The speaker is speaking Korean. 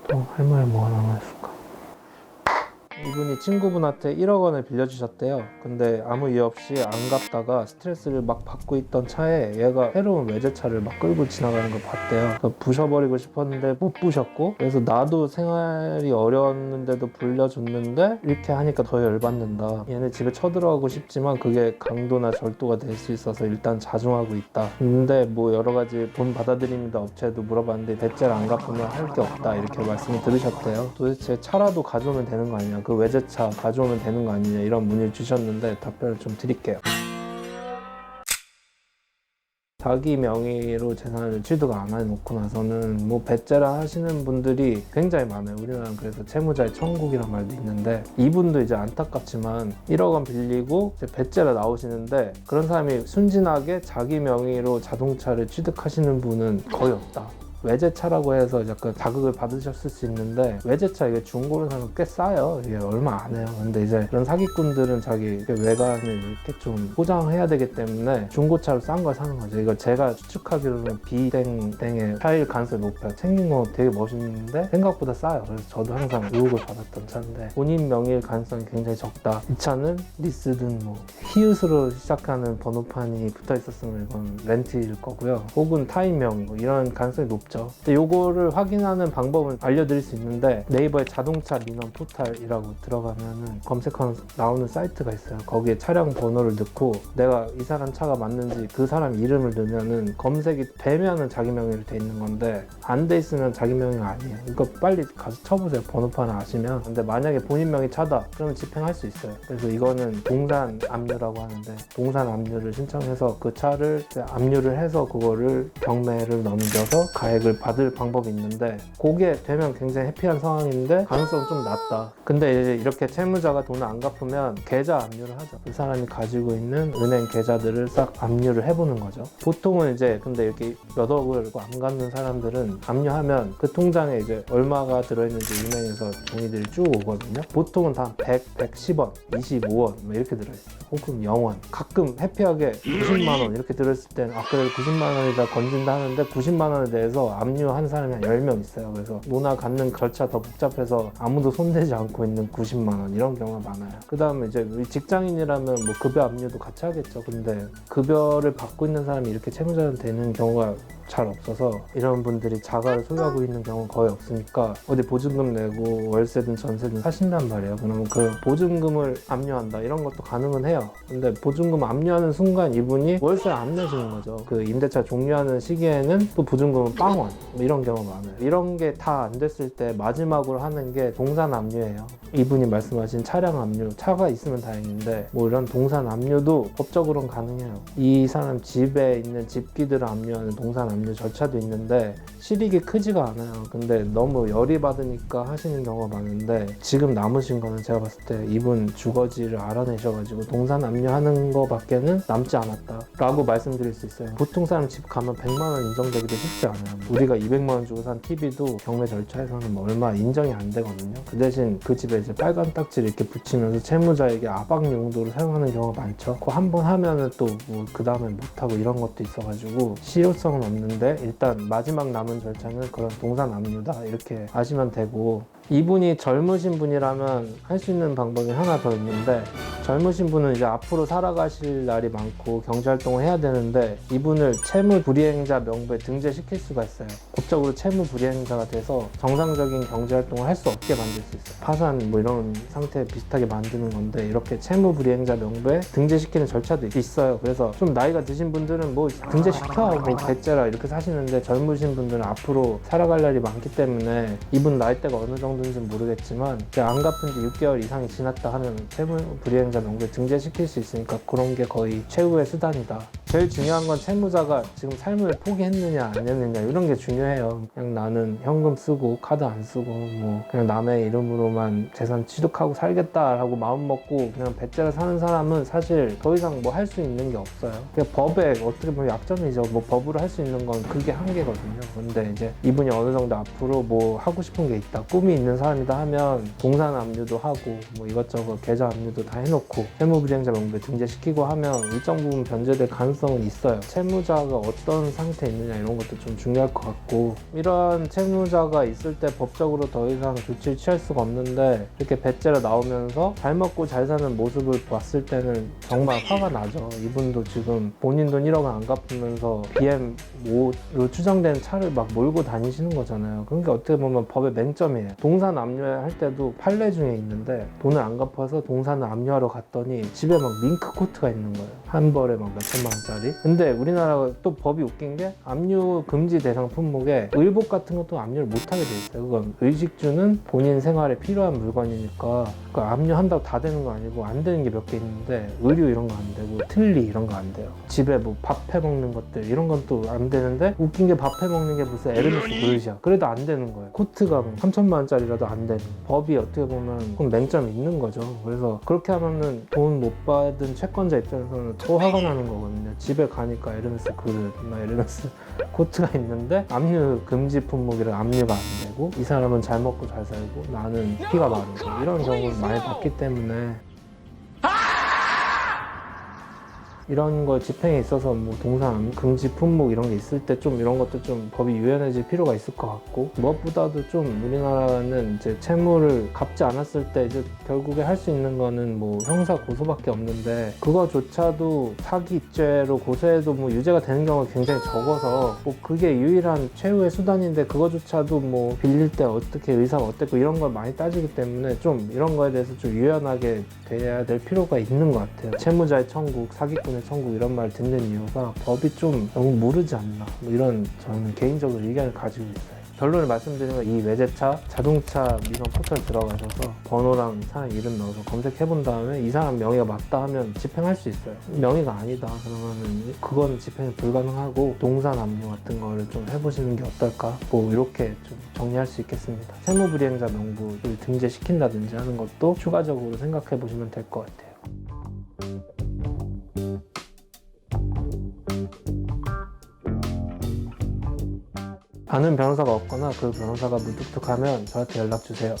또 할 말이 뭐가 남아있을까? 이분이 친구분한테 1억 원을 빌려주셨대요. 근데 아무 이유 없이 안 갚다가 스트레스를 막 받고 있던 차에 얘가 새로운 외제차를 막 끌고 지나가는 걸 봤대요. 그래서 부셔버리고 싶었는데 못 부셨고, 그래서 나도 생활이 어려웠는데도 불려줬는데 이렇게 하니까 더 열받는다. 얘네 집에 쳐들어가고 싶지만 그게 강도나 절도가 될 수 있어서 일단 자중하고 있다. 근데 뭐 여러 가지 돈 받아들입니다 업체도 물어봤는데 대체를 안 갚으면 할 게 없다 이렇게 말씀을 들으셨대요. 도대체 차라도 가져오면 되는 거 아니냐, 그 외제차 가져오면 되는 거 아니냐, 이런 문의를 주셨는데 답변을 좀 드릴게요. 자기 명의로 재산을 취득 안 해놓고 나서는 뭐 배째라 하시는 분들이 굉장히 많아요. 우리나라는 그래서 채무자의 천국이란 말도 있는데, 이분도 이제 안타깝지만 1억 원 빌리고 이제 배째라 나오시는데, 그런 사람이 순진하게 자기 명의로 자동차를 취득하시는 분은 거의 없다. 외제차라고 해서 약간 자극을 받으셨을 수 있는데, 외제차 이게 중고로 사면 꽤 싸요. 이게 얼마 안 해요. 근데 이제 그런 사기꾼들은 자기 외관을 이렇게 좀 포장해야 되기 때문에 중고차로 싼 걸 사는 거죠. 이거 제가 추측하기로는 B땡땡의 차일 가능성이 높아요. 생긴 거 되게 멋있는데 생각보다 싸요. 그래서 저도 항상 의혹을 받았던 차인데, 본인 명의일 가능성이 굉장히 적다. 이 차는 리스든 뭐 히읗으로 시작하는 번호판이 붙어 있었으면 이건 렌트일 거고요. 혹은 타인 명의고, 이런 가능성이 높죠. 근데 요거를 확인하는 방법은 알려드릴 수 있는데, 네이버에 자동차 민원 포탈이라고 들어가면은 검색하면 나오는 사이트가 있어요. 거기에 차량 번호를 넣고 내가 이 사람 차가 맞는지 그 사람 이름을 넣으면은 검색이 되면은 자기 명의로 돼 있는 건데, 안 돼 있으면 자기 명의가 아니에요. 이거 빨리 가서 쳐보세요. 번호판을 아시면. 근데 만약에 본인 명의 차다 그러면 집행할 수 있어요. 그래서 이거는 동산 압류라고 하는데, 동산 압류를 신청해서 그 차를 압류를 해서 그거를 경매를 넘겨서 가액을 받을 방법이 있는데, 그게 되면 굉장히 해피한 상황인데 가능성은 좀 낮다. 근데 이제 이렇게 채무자가 돈을 안 갚으면 계좌 압류를 하죠. 그 사람이 가지고 있는 은행 계좌들을 싹 압류를 해보는 거죠. 보통은 이제 근데 이렇게 몇 억을 안 갚는 사람들은 압류하면 그 통장에 이제 얼마가 들어있는지 은행에서 종이들이 쭉 오거든요. 보통은 다 100, 110원, 25원 뭐 이렇게 들어있어요. 혹은 0원. 가끔 해피하게 90만 원 이렇게 들었을 땐 그래 90만 원이다 건진다 하는데, 90만 원에 대해서 압류한 사람이 한 10명 있어요. 그래서 문화 갖는 절차 더 복잡해서 아무도 손대지 않고 있는 90만 원, 이런 경우가 많아요. 그 다음에 이제 직장인이라면 뭐 급여 압류도 같이 하겠죠. 근데 급여를 받고 있는 사람이 이렇게 채무자가 되는 경우가 잘 없어서, 이런 분들이 자가를 소유하고 있는 경우는 거의 없으니까 어디 보증금 내고 월세든 전세든 사신단 말이에요. 그러면 그 보증금을 압류한다 이런 것도 가능은 해요. 근데 보증금 압류하는 순간 이분이 월세를 안 내시는 거죠. 그 임대차 종료하는 시기에는 또 보증금은 빵원, 뭐 이런 경우가 많아요. 이런 게 다 안 됐을 때 마지막으로 하는 게 동산 압류예요. 이분이 말씀하신 차량 압류, 차가 있으면 다행인데 뭐 이런 동산 압류도 법적으로는 가능해요. 이 사람 집에 있는 집기들을 압류하는 동산 압류 절차도 있는데 실익이 크지가 않아요. 근데 너무 열이 받으니까 하시는 경우가 많은데, 지금 남으신 거는 제가 봤을 때 이분 주거지를 알아내셔가지고 동산 압류하는 거밖에는 남지 않았다 라고 말씀드릴 수 있어요. 보통 사람 집 가면 100만 원 인정되기도 쉽지 않아요. 우리가 200만 원 주고 산 TV도 경매 절차에서는 뭐 얼마 인정이 안 되거든요. 그 대신 그 집에 이제 빨간 딱지를 이렇게 붙이면서 채무자에게 압박 용도로 사용하는 경우가 많죠. 그거 한 번 하면은 또 뭐 그 다음에 못하고 이런 것도 있어가지고 실효성은 없는데, 일단 마지막 남은 절차는 그런 동산 압류다 이렇게 아시면 되고, 이분이 젊으신 분이라면 할 수 있는 방법이 하나 더 있는데, 젊으신 분은 이제 앞으로 살아가실 날이 많고 경제활동을 해야 되는데, 이분을 채무 불이행자 명부에 등재시킬 수가 있어요. 법적으로 채무 불이행자가 돼서 정상적인 경제활동을 할 수 없게 만들 수 있어요. 파산 뭐 이런 상태에 비슷하게 만드는 건데, 이렇게 채무 불이행자 명부에 등재시키는 절차도 있어요. 그래서 좀 나이가 드신 분들은 뭐 등재시켜 뭐 배째라 이렇게 사시는데, 젊으신 분들은 앞으로 살아갈 날이 많기 때문에 이분 나이대가 어느 정도인지는 모르겠지만 안 갚은 지 6개월 이상이 지났다 하면 채무 불이행자 명부에 등재시킬 수 있으니까 그런 게 거의 최후의 수단이다. 제일 중요한 건 채무자가 지금 삶을 포기했느냐 안 했느냐 이런 게 중요해요. 그냥 나는 현금 쓰고 카드 안 쓰고 뭐 그냥 남의 이름으로만 재산 취득하고 살겠다라고 마음 먹고 그냥 배째라 사는 사람은 사실 더 이상 뭐 할 수 있는 게 없어요. 그냥 법에 어떻게 보면 약점이죠. 뭐 법으로 할 수 있는 건 그게 한계거든요. 근데 이제 이분이 어느 정도 앞으로 뭐 하고 싶은 게 있다, 꿈이 있는 사람이다 하면 동산 압류도 하고 뭐 이것저것 계좌 압류도 다 해놓고 채무불이행자 명부에 등재시키고 하면 일정 부분 변제될 가능성이 가능성은 있어요. 채무자가 어떤 상태에 있느냐 이런 것도 좀 중요할 것 같고, 이런 채무자가 있을 때 법적으로 더 이상 조치를 취할 수가 없는데 이렇게 배째라 나오면서 잘 먹고 잘 사는 모습을 봤을 때는 정말 화가 나죠. 이분도 지금 본인 돈 1억을 안 갚으면서 BM5로 추정되는 차를 막 몰고 다니시는 거잖아요. 그러니까 어떻게 보면 법의 맹점이에요. 동산 압류할 때도 판례 중에 있는데 돈을 안 갚아서 동산을 압류하러 갔더니 집에 막 밍크 코트가 있는 거예요. 한 벌에 막 몇천만 원짜리. 근데 우리나라가 또 법이 웃긴 게 압류 금지 대상 품목에 의복 같은 것도 압류를 못하게 돼 있어요. 그건 의식주는 본인 생활에 필요한 물건이니까 그 압류한다고 다 되는 거 아니고 안 되는 게 몇 개 있는데, 의류 이런 거 안 되고 틀니 이런 거 안 돼요. 집에 뭐 밥 해 먹는 것들 이런 건 또 안 되는데, 웃긴 게 밥 해 먹는 게 무슨 에르메스 그릇이야. 그래도 안 되는 거예요. 코트가 3천만 원짜리라도 안 되는. 법이 어떻게 보면 조금 맹점이 있는 거죠. 그래서 그렇게 하면은 돈 못 받은 채권자 입장에서는 더 화가 나는 거거든요. 집에 가니까 에르메스 그릇, 에르메스 코트가 있는데 압류 금지 품목이라 압류가 안 되고, 이 사람은 잘 먹고 잘 살고 나는 피가 마르고, 이런 경우를 많이 봤기 때문에 이런 거 집행에 있어서 뭐 동산 금지 품목 이런 게 있을 때 좀 이런 것도 좀 법이 유연해질 필요가 있을 것 같고, 무엇보다도 좀 우리나라는 이제 채무를 갚지 않았을 때 이제 결국에 할 수 있는 거는 뭐 형사 고소밖에 없는데, 그거조차도 사기죄로 고소해도 뭐 유죄가 되는 경우가 굉장히 적어서 뭐 그게 유일한 최후의 수단인데, 그거조차도 뭐 빌릴 때 어떻게 의사가 어땠고 이런 걸 많이 따지기 때문에 좀 이런 거에 대해서 좀 유연하게 돼야 될 필요가 있는 것 같아요. 채무자의 천국, 사기꾼의 천국 이런 말 듣는 이유가 법이 좀 너무 무르지 않나, 뭐 이런 저는 개인적으로 의견을 가지고 있어요. 결론을 말씀드리면 이 외제차 자동차 민원 포털 들어가셔서 번호랑 사람 이름 넣어서 검색해 본 다음에 이 사람 명의가 맞다 하면 집행할 수 있어요. 명의가 아니다 그러면은 그건 집행이 불가능하고 동산 압류 같은 거를 좀 해보시는 게 어떨까, 뭐 이렇게 좀 정리할 수 있겠습니다. 채무불이행자 명부를 등재시킨다든지 하는 것도 추가적으로 생각해 보시면 될 것 같아요. 아는 변호사가 없거나 그 변호사가 무뚝뚝하면 저한테 연락 주세요.